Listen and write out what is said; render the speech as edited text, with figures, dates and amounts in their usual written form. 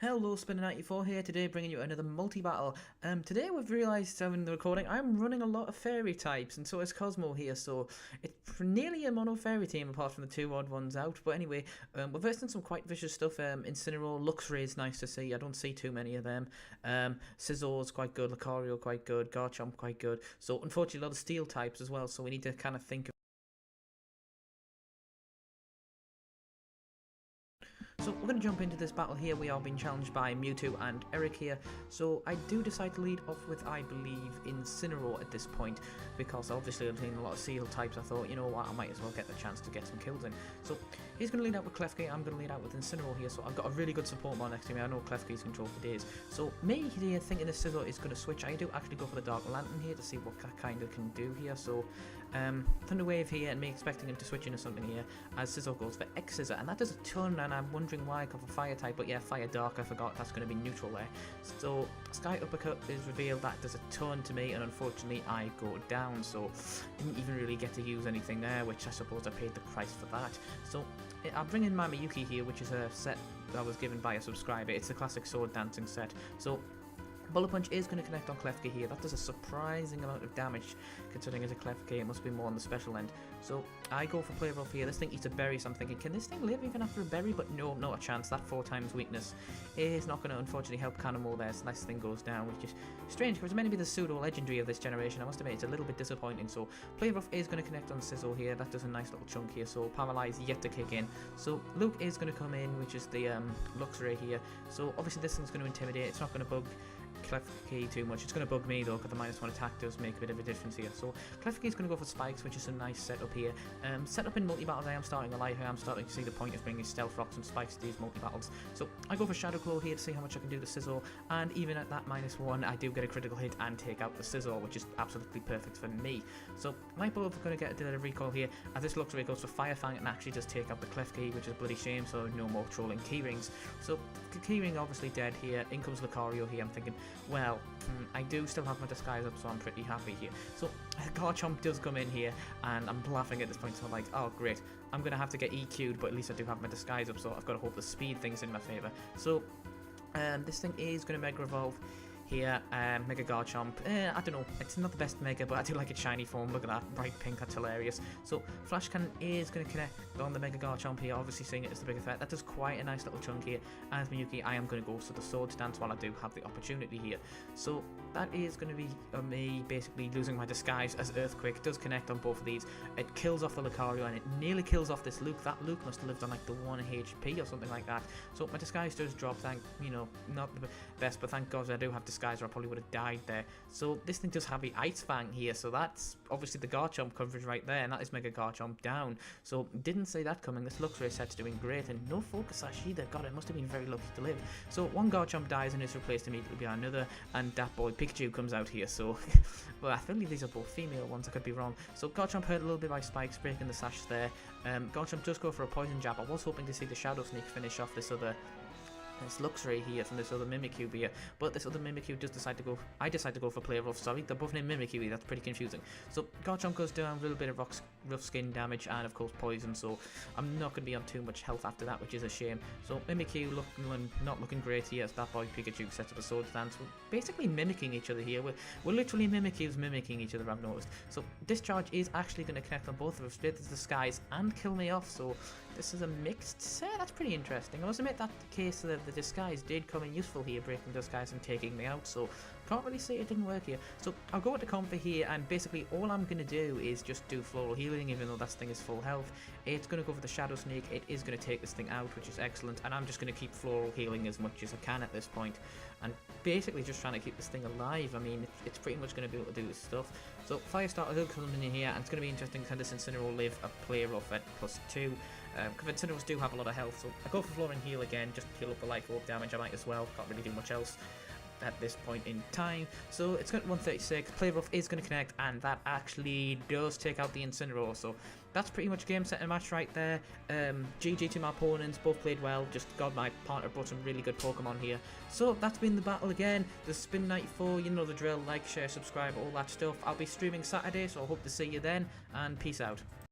Hello, Spinner94 here, today bringing you another multi-battle. Today we've realised in the recording I'm running a lot of fairy types, and so is Kommo-o here, so it's nearly a mono fairy team apart from the two odd ones out. But anyway, we're versing some quite vicious stuff. Incineroar, Luxray is nice to see, I don't see too many of them. Scizzor's quite good, Lucario quite good, Garchomp quite good. So unfortunately a lot of steel types as well, so we need to kind of think. So we're going to jump into this battle here. We are being challenged by Mewtwo and Eric here. So I do decide to lead off with, I believe, Incineroar at this point, because obviously I'm seeing a lot of Seal types. I thought, you know what, I might as well get the chance to get some kills in. So he's going to lead out with Klefki, I'm going to lead out with Incineroar here. So I've got a really good support mod next to me. I know Klefki's control for days. So me here thinking the Scizor is going to switch. I do actually go for the Dark Lantern here to see what that kind of can do here. So Thunder Wave here, and me expecting him to switch into something here, as Scizor goes for X-Scissor, and that does a ton, and I'm wondering why I go for Fire type, but yeah, Fire Dark, I forgot that's going to be neutral there. So Sky Uppercut is revealed, that does a ton to me, and unfortunately I go down, so didn't even really get to use anything there, which I suppose I paid the price for that. So I'll bring in my Miyuki here, which is a set that was given by a subscriber. It's a classic sword dancing set. So Bullet Punch is going to connect on Klefki here. That does a surprising amount of damage, considering it's a Klefki, it must be more on the special end. So I go for Play Rough here. This thing eats a berry, so I'm thinking, can this thing live even after a berry? But no, not a chance. That 4 times weakness is not going to unfortunately help Kommo-o there, so this thing goes down, which is strange, because it's meant to be the pseudo-legendary of this generation. I must admit, it's a little bit disappointing. So Play Rough is going to connect on Scizor here. That does a nice little chunk here, so Paralyze yet to kick in. So Luke is going to come in, which is the Luxray here. So obviously this thing's going to intimidate. It's not going to bug Klefki too much. It's going to bug me though, because the -1 attack does make a bit of a difference here. So Klefki is going to go for Spikes, which is a nice setup here. Setup in multi-battles, I am starting a lie here. I'm starting to see the point of bringing Stealth Rocks and Spikes to these multi-battles. So I go for Shadow Claw here to see how much I can do to Scizor, and even at that -1, I do get a critical hit and take out the Scizor, which is absolutely perfect for me. So Light Bulb going to get a recall here, as this Luxray goes for Fire Fang and actually does take out the Klefki, which is a bloody shame, so no more trolling Keyrings. So Keyring obviously dead here. In comes Lucario here. I'm thinking, well, I do still have my disguise up, so I'm pretty happy here. So Garchomp does come in here, and I'm laughing at this point, so I'm like, oh great, I'm going to have to get EQ'd, but at least I do have my disguise up, so I've got to hope the speed thing's in my favour. So this thing is going to Mega Evolve here, Mega Garchomp. I don't know, it's not the best Mega, but I do like its shiny form. Look at that, bright pink, that's hilarious. So Flash Cannon is going to connect on the Mega Garchomp here, obviously seeing it as the bigger threat. That does quite a nice little chunk here. As Miyuki, I am going to go for the Sword Dance while I do have the opportunity here. So that is going to be me basically losing my disguise, as Earthquake does connect on both of these. It kills off the Lucario, and it nearly kills off this Luke. That Luke must have lived on like the 1 HP or something like that. So my disguise does drop, not the best, but thank God I do have disguise, or I probably would have died there. So this thing does have the Ice Fang here, so that's obviously the Garchomp coverage right there, and that is Mega Garchomp down. So didn't see that coming. This Luxray set's doing great, and no Focus Sash either. God, it must have been very lucky to live. So one Garchomp dies and is replaced immediately by another, and that boy Pikachu comes out here. So well, I believe these are both female ones, I could be wrong. So Garchomp hurt a little bit by Spikes, breaking the sash there. Garchomp does go for a Poison Jab. I was hoping to see the Shadow Sneak finish off this Luxray here from this other Mimikyu here, but this other Mimikyu does decide to go. I decide to go for Play Rough. Sorry, they're both named Mimikyu. That's pretty confusing. So Garchomp goes down, a little bit of rough skin damage, and of course poison. So I'm not going to be on too much health after that, which is a shame. So Mimikyu not looking great here, as that boy Pikachu sets up a Sword Dance. We're basically mimicking each other here. We're literally Mimikyus mimicking each other, I've noticed. So Discharge is actually going to connect on both of us, split the skies, and kill me off. So this is a mixed set. That's pretty interesting. I must admit that the case of the disguise did come in useful here, breaking disguise and taking me out, so can't really say it didn't work here. So I'll go with the Comfort here, and basically all I'm going to do is just do Floral Healing, even though this thing is full health. It's going to go for the Shadow Sneak. It is going to take this thing out, which is excellent, and I'm just going to keep Floral Healing as much as I can at this point, and basically just trying to keep this thing alive. I mean, it's pretty much going to be able to do this stuff. So Firestarter will come in here, and it's going to be interesting, can this Incineroar live a Play Rough at +2? Because Incineroars do have a lot of health, so I go for Flooring Heal again, just to heal up the Life Orb damage. I might as well, can't really do much else at this point in time. So it's got 136, Play Rough is going to connect, and that actually does take out the Incineroar. So that's pretty much game, set, and match right there. GG to my opponents, both played well. Just God, my partner brought some really good Pokemon here. So that's been the battle again. The Spin94, you know the drill, like, share, subscribe, all that stuff. I'll be streaming Saturday, so I hope to see you then, and peace out.